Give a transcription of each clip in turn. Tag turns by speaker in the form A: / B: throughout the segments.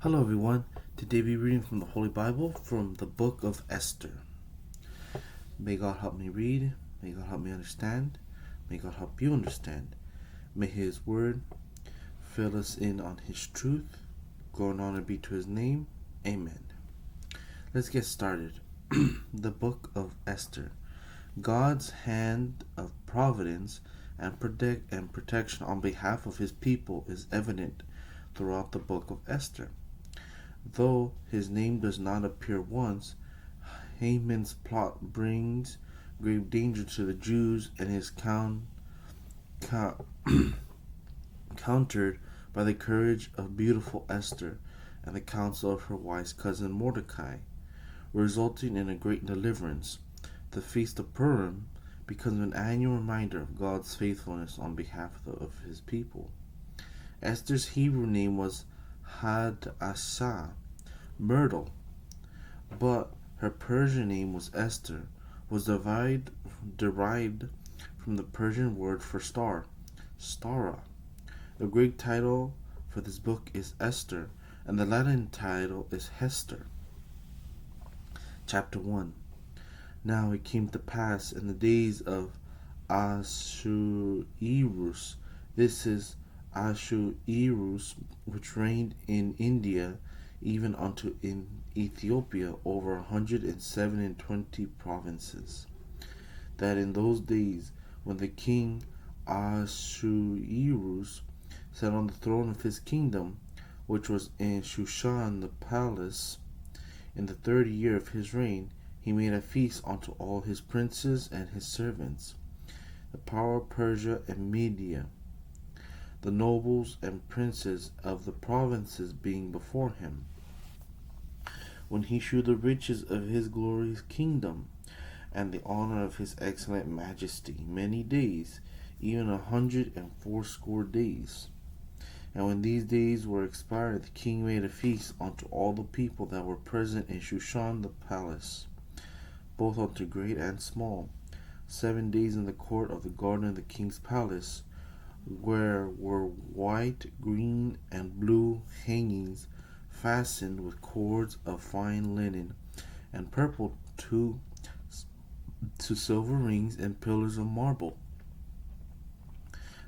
A: Hello everyone. Today we're reading from the Holy Bible from the Book of Esther. May God help me read. May God help me understand. May God help you understand. May His Word fill us in on His truth. Glory and honor be to His name. Amen. Let's get started. The Book of Esther. God's hand of providence and protection on behalf of His people is evident throughout the Book of Esther. Though his name does not appear once, Haman's plot brings grave danger to the Jews and is countered by the courage of beautiful Esther and the counsel of her wise cousin Mordecai, resulting in a great deliverance. The Feast of Purim becomes an annual reminder of God's faithfulness on behalf of his people. Esther's Hebrew name was Hadassah, myrtle, but her Persian name was Esther, was derived from the Persian word for star, stara. The Greek title for this book is Esther, and the Latin title is Hester. Chapter 1. Now it came to pass in the days of Ahasuerus, this is Ahasuerus, which reigned in India, even unto in Ethiopia over 127 provinces, that in those days when the king Ahasuerus sat on the throne of his kingdom, which was in Shushan the palace, in the 3rd year of his reign, he made a feast unto all his princes and his servants, the power of Persia and Media, the nobles and princes of the provinces being before him. When he shewed the riches of his glorious kingdom, and the honor of his excellent majesty, many days, even 180 days. And when these days were expired, the king made a feast unto all the people that were present in Shushan the palace, both unto great and small, 7 days in the court of the garden of the king's palace, where were white, green, and blue hangings fastened with cords of fine linen, and purple to silver rings and pillars of marble.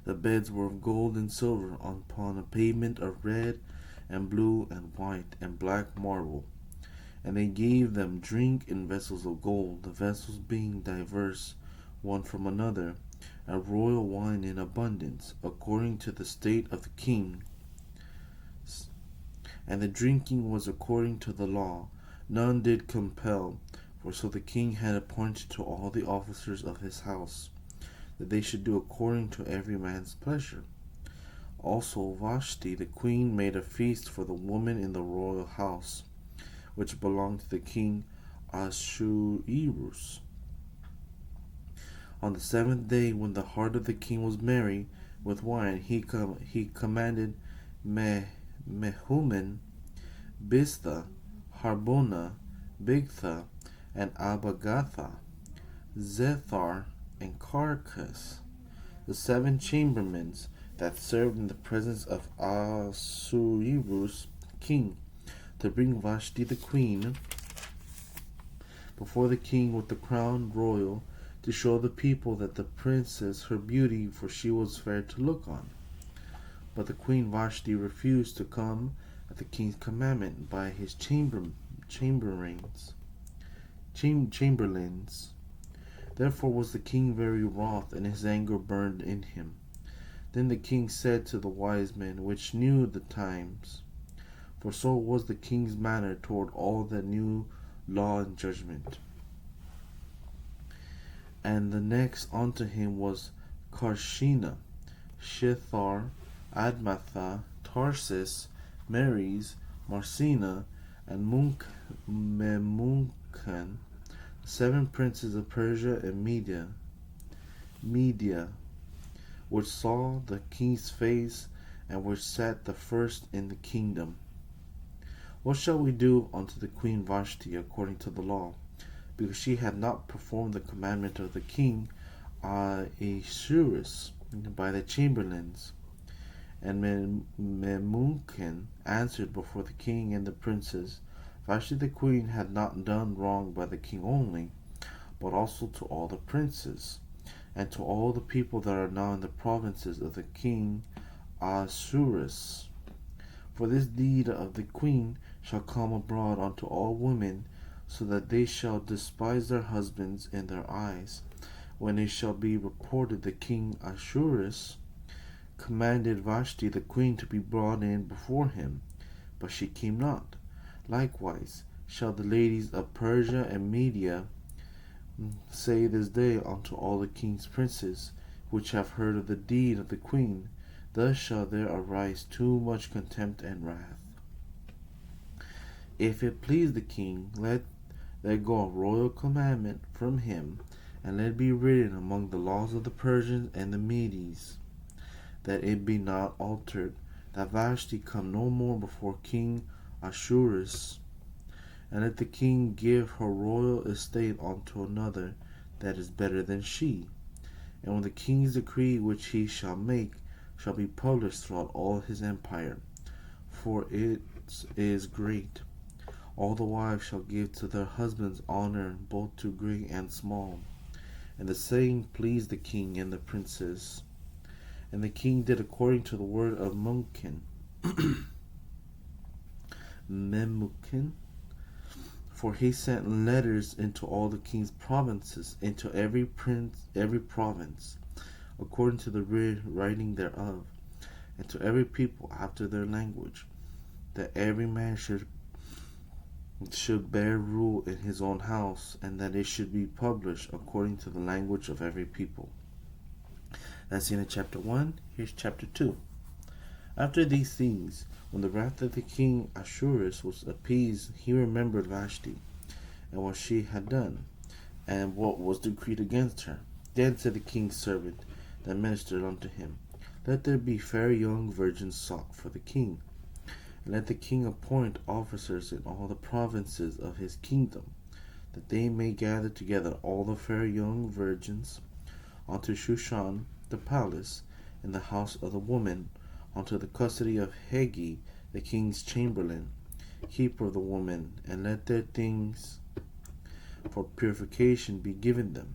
A: The beds were of gold and silver upon a pavement of red and blue and white and black marble. And they gave them drink in vessels of gold, the vessels being diverse one from another, and royal wine in abundance, according to the state of the king. And the drinking was according to the law, none did compel, for so the king had appointed to all the officers of his house, that they should do according to every man's pleasure. Also Vashti the queen made a feast for the woman in the royal house, which belonged to the king Ahasuerus. On the 7th day, when the heart of the king was merry with wine, he commanded Mehuman, Biztha, Harbona, Bigtha, and Abagatha, Zethar, and Carcas, the 7 chamberlains that served in the presence of Ahasuerus king, to bring Vashti the queen before the king with the crown royal, to show the people that the princess her beauty, for she was fair to look on. But the queen Vashti refused to come at the king's commandment by his chamberlains. Therefore was the king very wroth, and his anger burned in him. Then the king said to the wise men which knew the times, for so was the king's manner toward all that knew law and judgment. And the next unto him was Karshina, Shethar, Admatha, Tarsis, Meres, Marcina, and Memuncan, 7 princes of Persia and Media, which saw the king's face, and which sat the first in the kingdom. What shall we do unto the queen Vashti according to the law? Because she had not performed the commandment of the king Ahasuerus by the chamberlains. And Memuncan answered before the king and the princes, Vashti the queen had not done wrong by the king only, but also to all the princes, and to all the people that are now in the provinces of the king Ahasuerus. For this deed of the queen shall come abroad unto all women, so that they shall despise their husbands in their eyes. When it shall be reported the king Ahasuerus commanded Vashti the queen to be brought in before him, but she came not. Likewise shall the ladies of Persia and Media say this day unto all the king's princes, which have heard of the deed of the queen, thus shall there arise too much contempt and wrath. If it please the king, let there go a royal commandment from him, and let it be written among the laws of the Persians and the Medes, that it be not altered, that Vashti come no more before King Ahasuerus, and let the king give her royal estate unto another that is better than she. And when the king's decree which he shall make shall be published throughout all his empire, for it is great, all the wives shall give to their husbands honor, both to great and small. And the saying pleased the king and the princes. And the king did according to the word of Memucan, for he sent letters into all the king's provinces, into every province, according to the writing thereof, and to every people after their language, that every man should bear rule in his own house, and that it should be published according to the language of every people. That's the end of chapter 1. Here's chapter 2. After these things, when the wrath of the king Ahasuerus was appeased, he remembered Vashti, and what she had done, and what was decreed against her. Then said the king's servant that ministered unto him, Let there be fair young virgins sought for the king, and let the king appoint officers in all the provinces of his kingdom, that they may gather together all the fair young virgins unto Shushan the palace, in the house of the woman, unto the custody of Hegi the king's chamberlain, keeper of the woman, and let their things for purification be given them.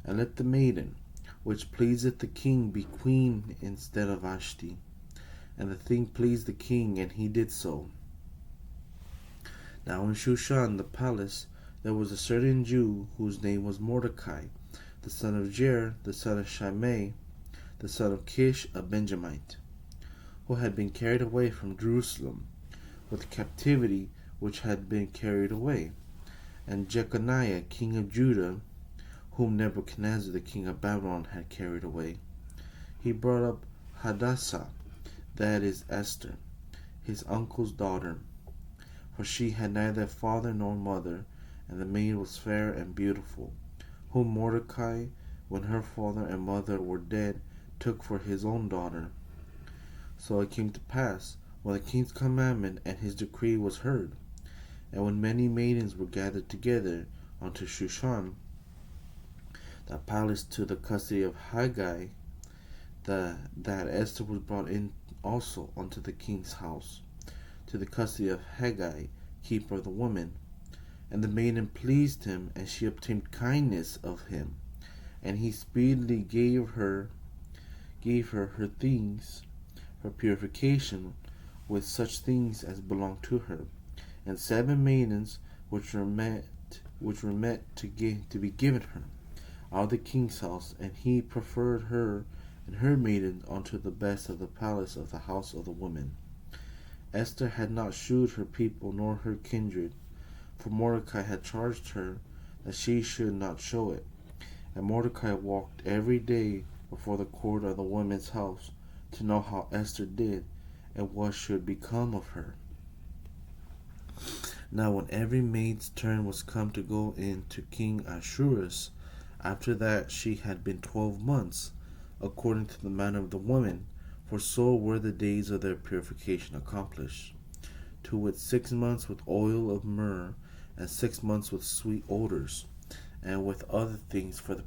A: And let the maiden which pleaseth the king be queen instead of Vashti. And the thing pleased the king, and he did so. Now in Shushan the palace there was a certain Jew whose name was Mordecai, the son of Jair, the son of Shimei, the son of Kish, a Benjamite, who had been carried away from Jerusalem with captivity which had been carried away, and Jeconiah king of Judah, whom Nebuchadnezzar the king of Babylon had carried away. He brought up Hadassah, that is Esther, his uncle's daughter, for she had neither father nor mother, and the maid was fair and beautiful, whom Mordecai, when her father and mother were dead, took for his own daughter. So it came to pass, when the king's commandment and his decree was heard, and when many maidens were gathered together unto Shushan, the palace to the custody of Haggai, that Esther was brought in also unto the king's house, to the custody of Haggai, keeper of the woman. And the maiden pleased him, and she obtained kindness of him, and he speedily gave her her things, her purification, with such things as belonged to her, and 7 maidens which were met to be given her out of the king's house, and he preferred her and her maidens unto the best of the palace of the house of the woman. Esther had not shewed her people nor her kindred, for Mordecai had charged her that she should not show it. And Mordecai walked every day before the court of the women's house, to know how Esther did, and what should become of her. Now when every maid's turn was come to go in to King Ahasuerus, after that she had been 12 months, according to the manner of the women, for so were the days of their purification accomplished, to wit 6 months with oil of myrrh, and 6 months with sweet odors, and with other things for the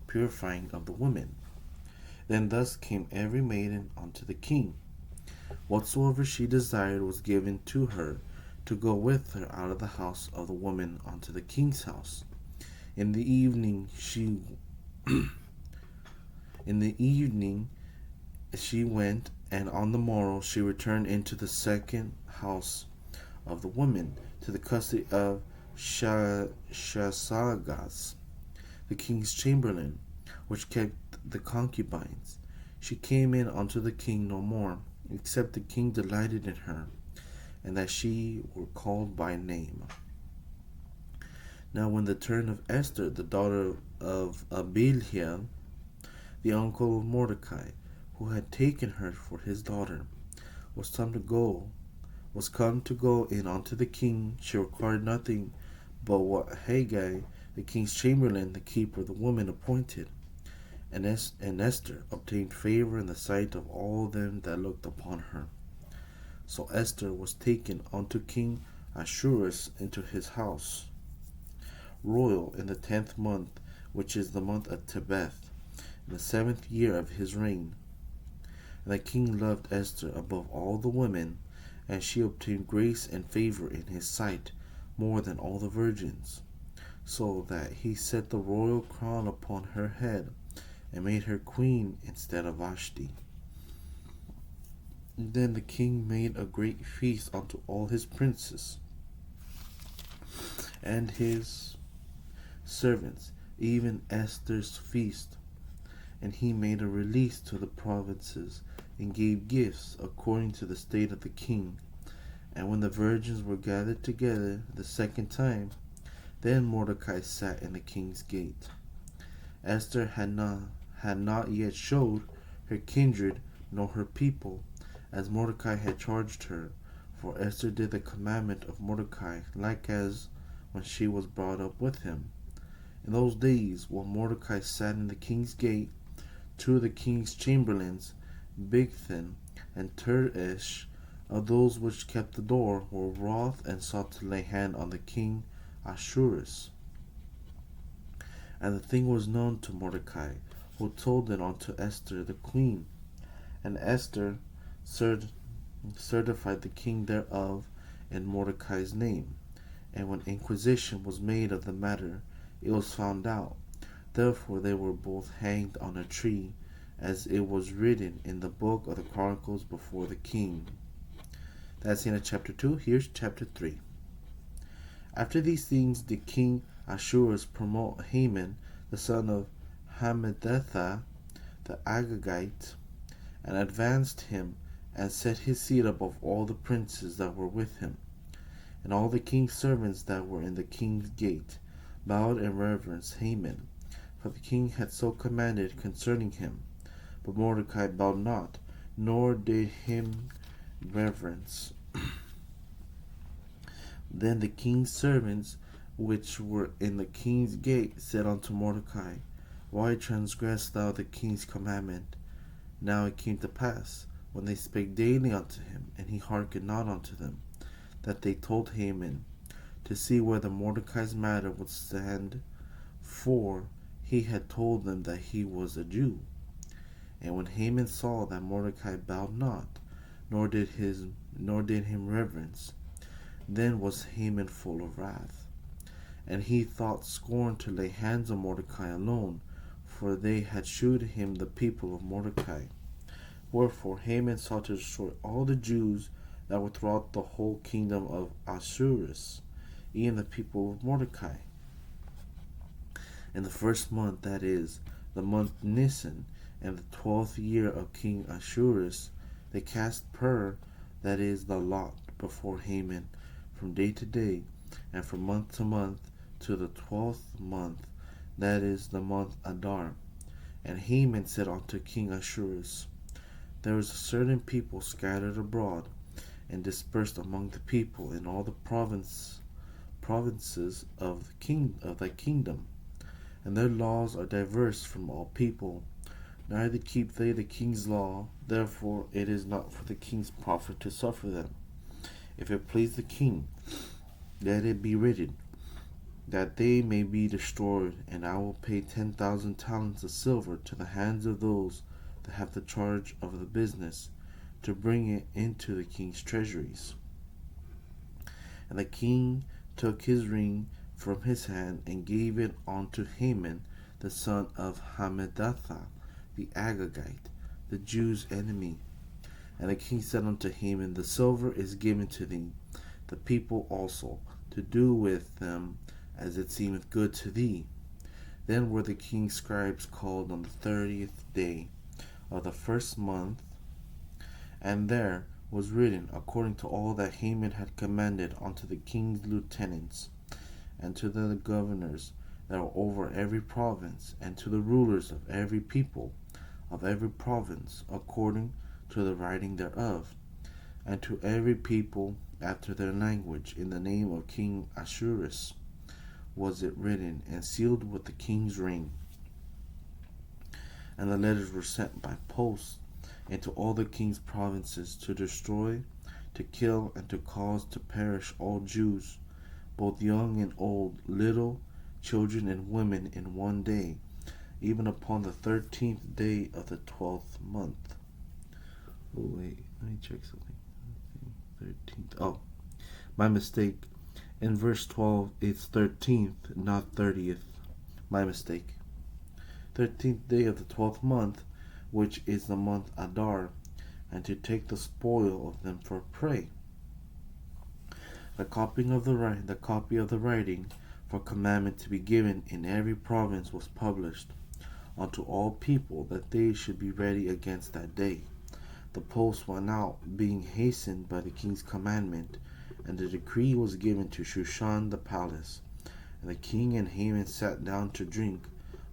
A: purifying of the women. Then thus came every maiden unto the king. Whatsoever she desired was given to her, to go with her out of the house of the woman unto the king's house. In the evening she went, and on the morrow she returned into the second house of the woman, to the custody of Shasagas, the king's chamberlain, which kept the concubines. She came in unto the king no more, except the king delighted in her, and that she were called by name. Now when the turn of Esther, the daughter of Abihail, the uncle of Mordecai, who had taken her for his daughter, was come to go in unto the king, she required nothing but what Haggai, the king's chamberlain, the keeper of the woman, appointed. And Esther obtained favor in the sight of all them that looked upon her. So Esther was taken unto King Ahasuerus into his house royal in the 10th month, which is the month of Tebeth, in the 7th year of his reign. And the king loved Esther above all the women, and she obtained grace and favor in his sight more than all the virgins, so that he set the royal crown upon her head, and made her queen instead of Vashti. And then the king made a great feast unto all his princes and his servants, even Esther's feast. And he made a release to the provinces, and gave gifts according to the state of the king. And when the virgins were gathered together the second time, then Mordecai sat in the king's gate. Esther had not yet showed her kindred nor her people, as Mordecai had charged her, for Esther did the commandment of Mordecai, like as when she was brought up with him. In those days, while Mordecai sat in the king's gate, two of the king's chamberlains, Bigthan and Teresh, of those which kept the door, were wroth and sought to lay hand on the king Ahasuerus. And the thing was known to Mordecai, who told it unto Esther the queen. And Esther certified the king thereof in Mordecai's name. And when inquisition was made of the matter, it was found out. Therefore they were both hanged on a tree, as it was written in the book of the Chronicles before the king. That's the end of chapter 2. Here's chapter 3. After these things did King Ahasuerus promote Haman, the son of Hammedatha, the Agagite, and advanced him, and set his seat above all the princes that were with him. And all the king's servants that were in the king's gate bowed and reverenced Haman, for the king had so commanded concerning him. But Mordecai bowed not, nor did him reverence. Then the king's servants which were in the king's gate said unto Mordecai, Why transgressed thou the king's commandment? Now it came to pass, when they spake daily unto him, and he hearkened not unto them, that they told Haman, to see whether Mordecai's matter would stand, for he had told them that he was a Jew. And when Haman saw that Mordecai bowed not, nor did him reverence, then was Haman full of wrath. And he thought scorn to lay hands on Mordecai alone, for they had shewed him the people of Mordecai. Wherefore Haman sought to destroy all the Jews that were throughout the whole kingdom of Ahasuerus, even the people of Mordecai. In the first month, that is, the month Nisan, and the 12th year of King Ahasuerus, they cast pur, that is, the lot, before Haman, from day to day, and from month to month, to the 12th month, that is, the month Adar. And Haman said unto King Ahasuerus, There is a certain people scattered abroad, and dispersed among the people in all the provinces of thy kingdom, and their laws are diverse from all people, neither keep they the king's law. Therefore it is not for the king's profit to suffer them. If it please the king, let it be written, that they may be destroyed, and I will pay 10,000 talents of silver to the hands of those that have the charge of the business, to bring it into the king's treasuries. And the king took his ring from his hand and gave it unto Haman, the son of Hammedatha, the Agagite, the Jews' enemy. And the king said unto Haman, The silver is given to thee, the people also, to do with them as it seemeth good to thee. Then were the king's scribes called on the 30th day of the first month, and there was written according to all that Haman had commanded unto the king's lieutenants, and to the governors that were over every province, and to the rulers of every people of every province, according to the writing thereof, and to every people after their language, in the name of King Ahasuerus was it written, and sealed with the king's ring. And the letters were sent by post into all the king's provinces, to destroy, to kill, and to cause to perish all Jews, both young and old, little, children and women, in one day, even upon the 13th day of the 12th month. Oh, wait, let me check something. 13th. Oh, my mistake. In verse 12, it's 13th, not 30th. My mistake. 13th day of the 12th month, which is the month Adar, and to take the spoil of them for prey. The copy of the writing for commandment to be given in every province was published unto all people, that they should be ready against that day. The post went out, being hastened by the king's commandment, and the decree was given to Shushan the palace. And the king and Haman sat down to drink,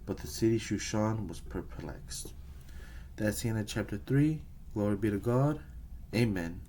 A: but the city Shushan was perplexed. That's the end of chapter 3. Glory be to God. Amen.